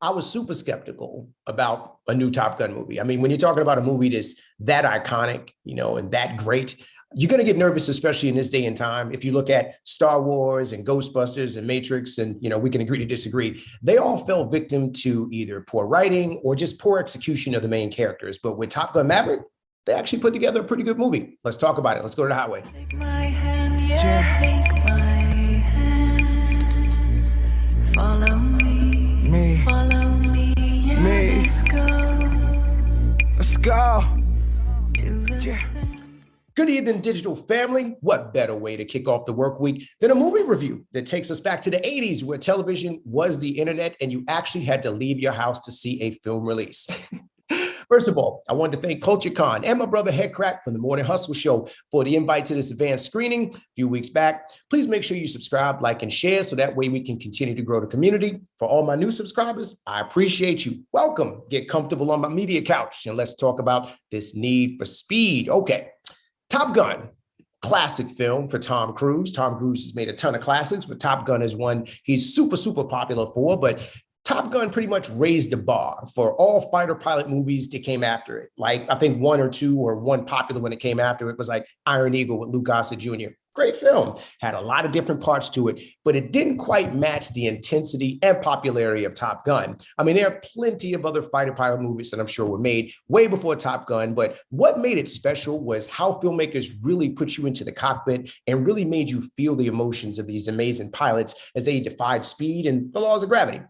I was super skeptical about a new Top Gun movie. I mean, when you're talking about a movie that's that iconic, and that great, you're going to get nervous, especially in this day and time. If you look at Star Wars and Ghostbusters and Matrix, and, we can agree to disagree, they all fell victim to either poor writing or just poor execution of the main characters. But with Top Gun Maverick, they actually put together a pretty good movie. Let's talk about it. Let's go to the highway. Take my hand, yeah, take my hand. Follow me, follow me, yeah, let's go. Let's go. To the center. Good evening, digital family. What better way to kick off the work week than a movie review that takes us back to the 80s, where television was the internet and you actually had to leave your house to see a film release. First of all, I wanted to thank Culture Con and my brother Headcrack from the Morning Hustle Show for the invite to this advanced screening a few weeks back. Please make sure you subscribe, like, and share so that way we can continue to grow the community. For all my new subscribers, I appreciate you. Welcome. Get comfortable on my media couch and let's talk about this need for speed. Okay, Top Gun. Classic film for Tom Cruise. Tom Cruise has made a ton of classics, but Top Gun is one he's super, super popular for. But Top Gun pretty much raised the bar for all fighter pilot movies that came after it. Like, I think one or two, or one popular when it came after it was like Iron Eagle with Luke Gossett Jr. Great film, had a lot of different parts to it, but it didn't quite match the intensity and popularity of Top Gun. I mean, there are plenty of other fighter pilot movies that I'm sure were made way before Top Gun, but what made it special was how filmmakers really put you into the cockpit and really made you feel the emotions of these amazing pilots as they defied speed and the laws of gravity.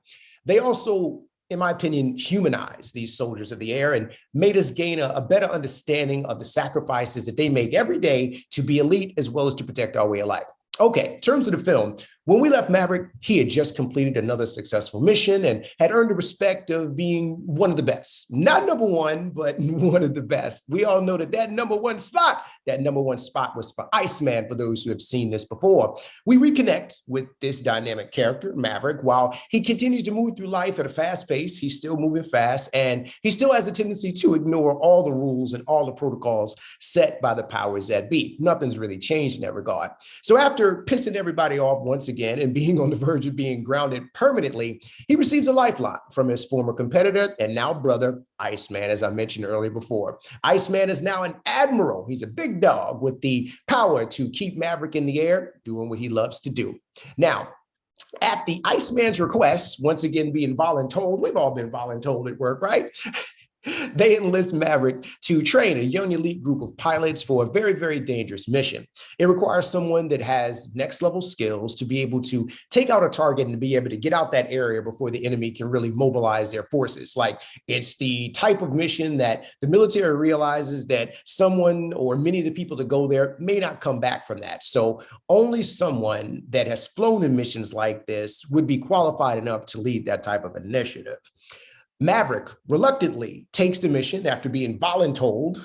They also, in my opinion, humanized these soldiers of the air and made us gain a better understanding of the sacrifices that they make every day to be elite as well as to protect our way of life. Okay, in terms of the film, when we left Maverick, he had just completed another successful mission and had earned the respect of being one of the best. Not number one, but one of the best. We all know that number one spot was for Iceman, for those who have seen this before. We reconnect with this dynamic character, Maverick. While he continues to move through life at a fast pace, he's still moving fast, and he still has a tendency to ignore all the rules and all the protocols set by the powers that be. Nothing's really changed in that regard. So after pissing everybody off once again and being on the verge of being grounded permanently, he receives a lifeline from his former competitor and now brother, Iceman, as I mentioned earlier before. Iceman is now an admiral. He's a big dog with the power to keep Maverick in the air, doing what he loves to do. Now, at the Iceman's request, once again being voluntold, we've all been voluntold at work, right? They enlist Maverick to train a young elite group of pilots for a very, very dangerous mission. It requires someone that has next level skills to be able to take out a target and to be able to get out that area before the enemy can really mobilize their forces. Like, it's the type of mission that the military realizes that someone or many of the people that go there may not come back from that. So only someone that has flown in missions like this would be qualified enough to lead that type of initiative. Maverick reluctantly takes the mission after being voluntold.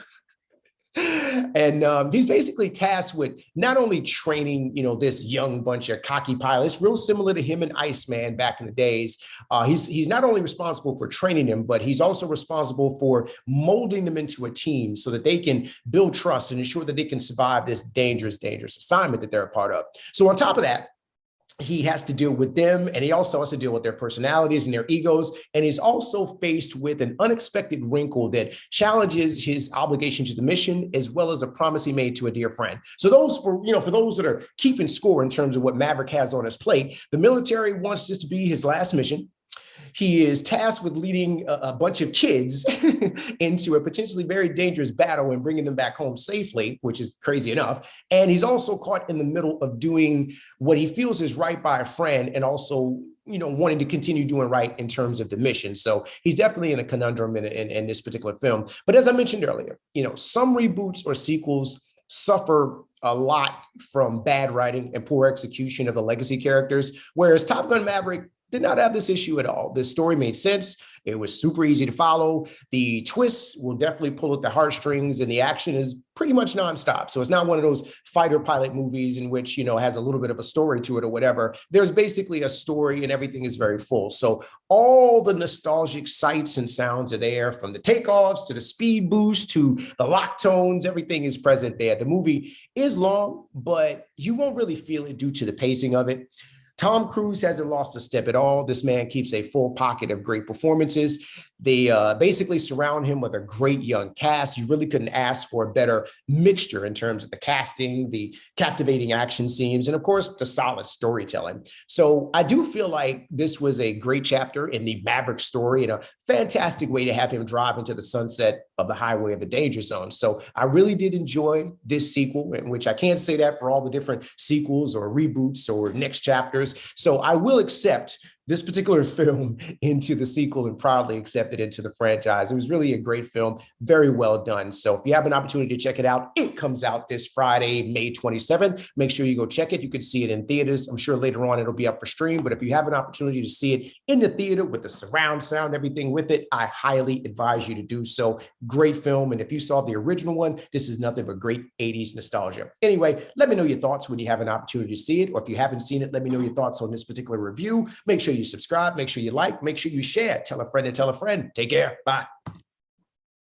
And he's basically tasked with not only training, this young bunch of cocky pilots, real similar to him and Iceman back in the days. He's not only responsible for training them, but he's also responsible for molding them into a team so that they can build trust and ensure that they can survive this dangerous, dangerous assignment that they're a part of. So on top of that, he has to deal with them, and he also has to deal with their personalities and their egos. And he's also faced with an unexpected wrinkle that challenges his obligation to the mission, as well as a promise he made to a dear friend. So for those that are keeping score in terms of what Maverick has on his plate, the military wants this to be his last mission. He is tasked with leading a bunch of kids into a potentially very dangerous battle and bringing them back home safely, which is crazy enough. And he's also caught in the middle of doing what he feels is right by a friend and also, wanting to continue doing right in terms of the mission. So he's definitely in a conundrum in this particular film. But as I mentioned earlier, some reboots or sequels suffer a lot from bad writing and poor execution of the legacy characters, whereas Top Gun Maverick did not have this issue at all. This story made sense. It was super easy to follow. The twists will definitely pull at the heartstrings, and the action is pretty much nonstop. So it's not one of those fighter pilot movies in which, has a little bit of a story to it or whatever. There's basically a story and everything is very full. So all the nostalgic sights and sounds are there, from the takeoffs to the speed boost to the lock tones, everything is present there. The movie is long, but you won't really feel it due to the pacing of it. Tom Cruise hasn't lost a step at all. This man keeps a full pocket of great performances. They basically surround him with a great young cast. You really couldn't ask for a better mixture in terms of the casting, the captivating action scenes, and of course, the solid storytelling. So I do feel like this was a great chapter in the Maverick story and a fantastic way to have him drive into the sunset of the highway of the danger zone. So I really did enjoy this sequel, in which I can't say that for all the different sequels or reboots or next chapters. So I will accept this particular film into the sequel and proudly accept it into the franchise. It was really a great film, very well done. So if you have an opportunity to check it out, it comes out this Friday, May 27th. Make sure you go check it. You can see it in theaters. I'm sure later on it'll be up for stream, but if you have an opportunity to see it in the theater with the surround sound, everything with it, I highly advise you to do so. Great film. And if you saw the original one, this is nothing but great 80s nostalgia. Anyway, let me know your thoughts when you have an opportunity to see it, or if you haven't seen it, let me know your thoughts on this particular review. Make sure you subscribe, make sure you like, make sure you share, tell a friend to tell a friend. Take care. Bye.